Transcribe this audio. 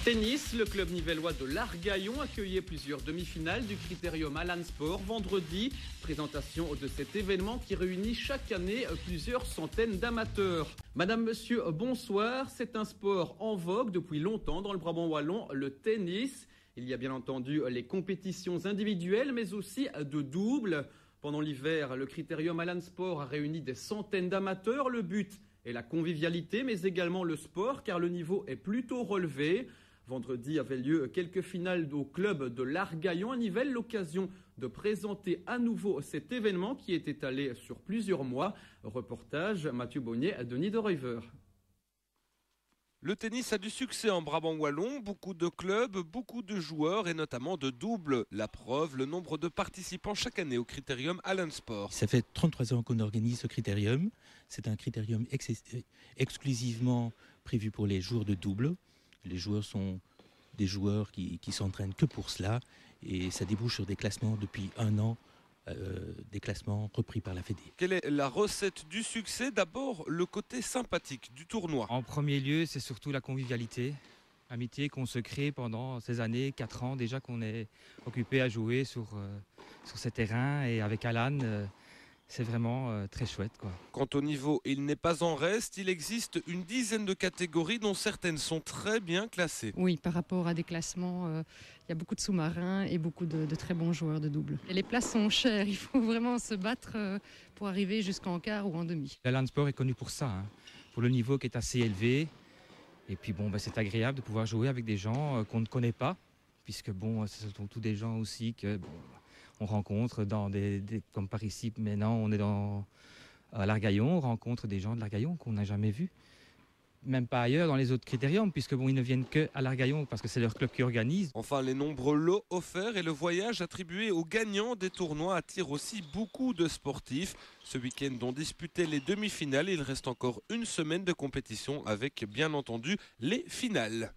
Tennis, le club nivellois de l'Argaillon accueillait plusieurs demi-finales du Critérium Alan Sport vendredi. Présentation de cet événement qui réunit chaque année plusieurs centaines d'amateurs. Madame, monsieur, bonsoir. C'est un sport en vogue depuis longtemps dans le Brabant wallon, le tennis. Il y a bien entendu les compétitions individuelles, mais aussi de double. Pendant l'hiver, le Critérium Alan Sport a réuni des centaines d'amateurs. Le but est la convivialité, mais également le sport, car le niveau est plutôt relevé. Vendredi avait lieu quelques finales au club de l'Argaillon à Nivelles, l'occasion de présenter à nouveau cet événement qui est étalé sur plusieurs mois. Reportage Mathieu Bonnier à Denis de Reuver. Le tennis a du succès en Brabant wallon, beaucoup de clubs, beaucoup de joueurs et notamment de doubles. La preuve, le nombre de participants chaque année au Critérium Alan Sport. Ça fait 33 ans qu'on organise ce critérium. C'est un critérium exclusivement prévu pour les joueurs de double. Les joueurs sont des joueurs qui s'entraînent que pour cela et ça débouche sur des classements depuis un an, des classements repris par la Fédé. Quelle est la recette du succès? D'abord, le côté sympathique du tournoi. En premier lieu, c'est surtout la convivialité, l'amitié qu'on se crée pendant ces années, 4 ans déjà qu'on est occupé à jouer sur ces terrains et avec Alan. C'est vraiment très chouette, quoi. Quant au niveau, il n'est pas en reste. Il existe une dizaine de catégories dont certaines sont très bien classées. Oui, par rapport à des classements, il y a beaucoup de sous-marins et beaucoup de très bons joueurs de double. Et les places sont chères, il faut vraiment se battre pour arriver jusqu'en quart ou en demi. L'Alan Sport est connu pour ça, hein, pour le niveau qui est assez élevé. Et puis c'est agréable de pouvoir jouer avec des gens qu'on ne connaît pas, puisque ce sont tous des gens aussi que... on rencontre dans comme par ici, maintenant on est à l'Argaillon, on rencontre des gens de l'Argaillon qu'on n'a jamais vus. Même pas ailleurs dans les autres critériums, puisque ils ne viennent que à l'Argaillon parce que c'est leur club qui organise. Enfin, les nombreux lots offerts et le voyage attribué aux gagnants des tournois attirent aussi beaucoup de sportifs. Ce week-end ont disputé les demi-finales. Il reste encore une semaine de compétition avec bien entendu les finales.